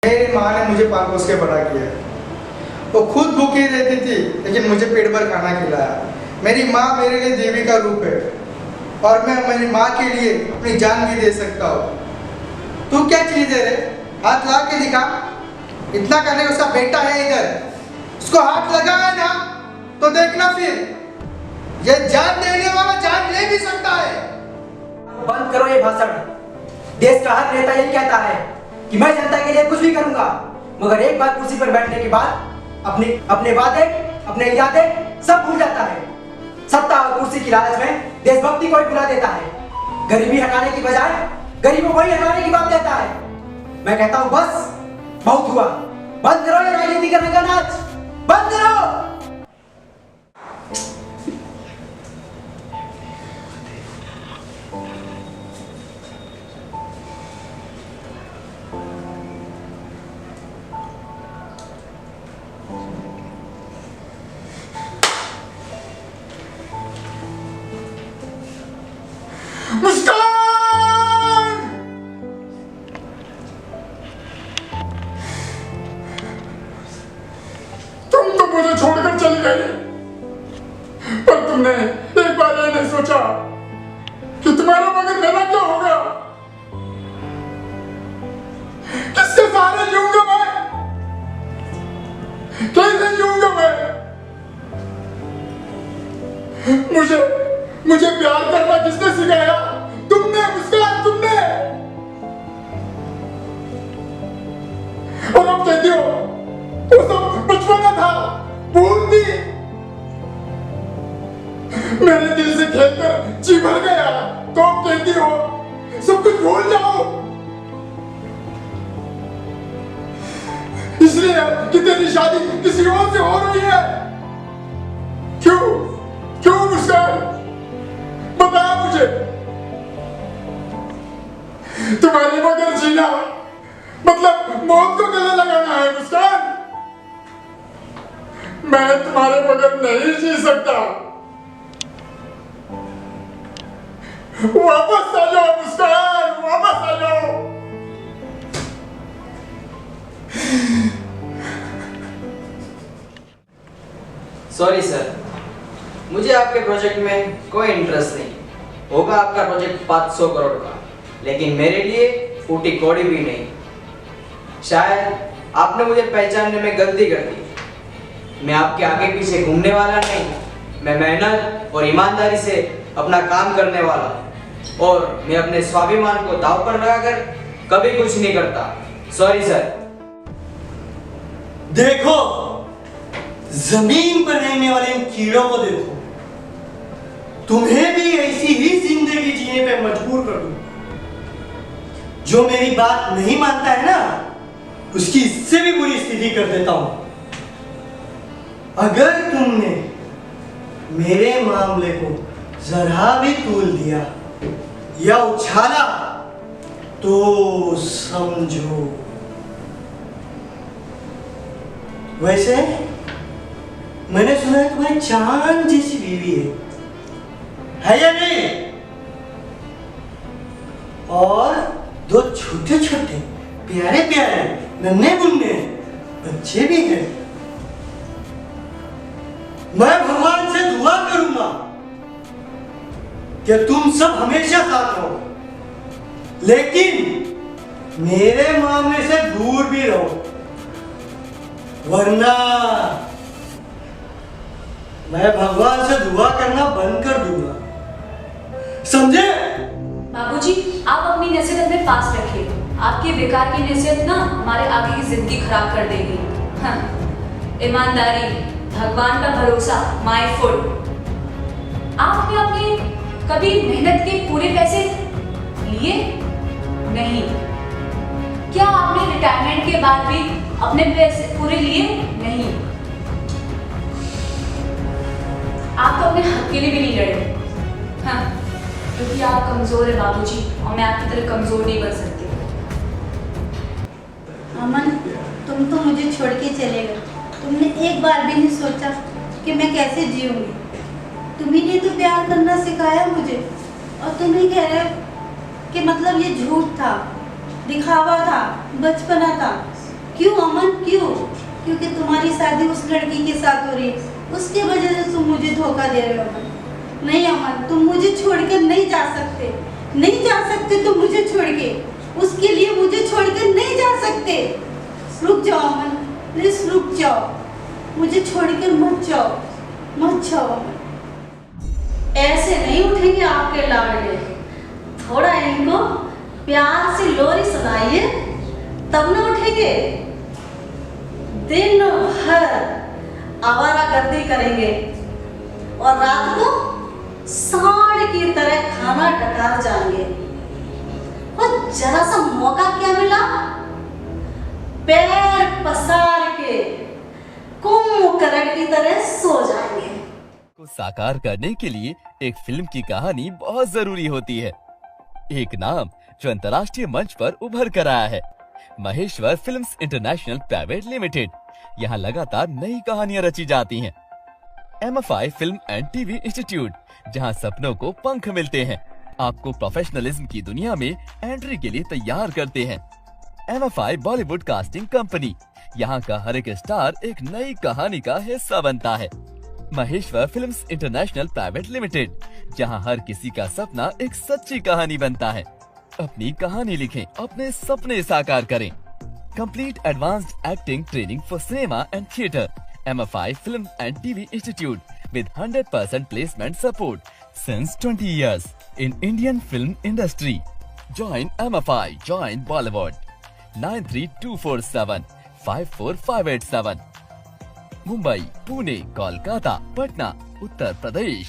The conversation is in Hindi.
मेरी माँ ने मुझे पाल पोस के बड़ा किया। वो खुद भूखी रहती थी लेकिन मुझे पेट भर खाना खिलाया। मेरी माँ मेरे लिए देवी का रूप है और मैं मेरी माँ के लिए अपनी जान भी दे सकता हूँ। तू क्या चीज है रे? हाथ ला के दिखा। इतना करने उसका बेटा है इधर, उसको हाथ लगा है ना तो देखना फिर ये जान देने वाला जान ले भी सकता है। बंद करो ये भाषण। देश का हर नेता यही कहता है कि मैं जनता के लिए कुछ भी करूंगा, मगर एक बार कुर्सी पर बैठने के बाद अपने वादे, अपने इरादे सब भूल जाता है। सत्ता और कुर्सी की लालच में देशभक्ति को ही भुला देता है। गरीबी हटाने की बजाय गरीबों को ही हटाने की बात कहता है। मैं कहता हूँ बस, बहुत हुआ। बंद करो ये राजनीति करने का नाच, बंद करो। मुझे छोड़कर चली गई, पर तुमने एक बार ये नहीं सोचा कि तुम्हारा मगर मेरा क्या होगा? किसके सहारे जीऊंगा मैं? कैसे जीऊंगा मैं? मुझे प्यार करना किसने सिखाया? तुमने, मुस्कान, तुमने। और अब कहती हो वो सब बचपना था, भूल दी। मेरे दिल से खेलकर जी भर गया तो अब कहती हो सब कुछ भूल जाओ। इसलिए कि तेरी शादी किसी और से हो रही है। क्यों मुस्कान? बता मुझे। तुम्हारे बगैर जीना मतलब मौत को गले लगाना है मुस्कान। मैं तुम्हारे बगैर नहीं जी सकता। वापस आ जाओ मुस्कान, वापस आ जाओ। सॉरी सर, मुझे आपके प्रोजेक्ट में कोई इंटरेस्ट नहीं। होगा आपका प्रोजेक्ट 500 करोड़ का, लेकिन मेरे लिए फूटी कौड़ी भी नहीं। शायद आपने मुझे पहचानने में गलती कर दी। मैं आपके आगे पीछे घूमने वाला नहीं। मैं मेहनत और ईमानदारी से अपना काम करने वाला, और मैं अपने स्वाभिमान को दांव पर लगाकर कभी कुछ नहीं करता। Sorry sir. देखो, जमीन पर रहने वाले इन कीड़ों को देखो। तुम्हें भी ऐसी ही जिंदगी जीने पे मजबूर कर दूं। जो मेरी बात नहीं मानता है ना, उसकी इससे भी बुरी स्थिति कर देता हूं। अगर तुमने मेरे मामले को जरा भी तूल दिया या उछाला तो समझो। वैसे मैंने सुना है तुम्हारी चांद जैसी बीवी है या नहीं? और 2 छोटे छोटे प्यारे प्यारे नन्हे मुन्ने बच्चे भी हैं। मैं भगवान से दुआ करूंगा कि तुम सब हमेशा साथ रहो, लेकिन मेरे मामले से दूर भी रहो, वरना मैं भगवान से दुआ करना बंद कर दूंगा। समझे? बाबूजी, आप अपनी नसीहत अपने पास रखिए। आपकी बेकार की नसीहत ना हमारे आगे की जिंदगी खराब कर देगी। हाँ, ईमानदारी, भगवान का भरोसा, माय फुड। आपने अपने कभी मेहनत के पूरे पैसे लिए नहीं? क्या आपने रिटायरमेंट के बाद भी अपने पैसे पूरे लिए नहीं? आप तो अपने हक के लिए भी नहीं लड़े। हाँ, क्योंकि आप कमजोर है बाबूजी, और मैं आपकी तरह कमजोर नहीं बन सकती। अमन, तुम तो मुझे छोड़ के चले गए। तुमने एक बार भी नहीं सोचा कि मैं कैसे जीऊंगी। तुम्ही ने तो प्यार करना सिखाया मुझे, और तुम ही कह रहे हो कि मतलब ये झूठ था, दिखावा था, बचपना था। क्यों अमन, क्यों? क्योंकि तुम्हारी शादी उस लड़की के साथ हो रही है, उसके वजह से तुम मुझे धोखा दे रहे हो अमन। नहीं अमन, तुम मुझे छोड़कर नहीं जा सकते, नहीं जा सकते तुम मुझे छोड़ के, उसके लिए मुझे छोड़कर नहीं जा सकते। रुक जाओ अमन, प्लीज रुक जाओ, मुझे छोड़कर मत जाओ, मत जाओ अमन। ऐसे नहीं उठेंगे आपके लाडले, थोड़ा इनको प्यार से लोरी सुनाइए तब ना उठेंगे। दिन भर आवारागर्दी करेंगे और रात को सांड की तरह खाना टकार जाएंगे। और जरा सा मौका क्या मिला, पैर पसार के कुंभकर्ण की तरह सो जाएंगे। को साकार करने के लिए एक फिल्म की कहानी बहुत जरूरी होती है। एक नाम जो अंतर्राष्ट्रीय मंच पर उभर कर आया है, Maheshwar films international private limited. यहाँ लगातार नई कहानियां रची जाती हैं। MFI film and TV institute, जहाँ सपनों को पंख मिलते हैं, आपको प्रोफेशनलिज्म की दुनिया में एंट्री के लिए तैयार करते हैं। MFI बॉलीवुड कास्टिंग कंपनी, यहाँ का हर एक स्टार एक नई कहानी का हिस्सा बनता है। Maheshwar films international private limited, जहाँ हर किसी का सपना एक सच्ची कहानी बनता है। अपनी कहानी लिखें, अपने सपने साकार करें। Complete advanced acting training for cinema and theatre. MFI Film and TV Institute with 100% placement support since 20 years in Indian film industry. Join MFI, join Bollywood. 9324754587. Mumbai, Pune, Kolkata, Patna, Uttar Pradesh.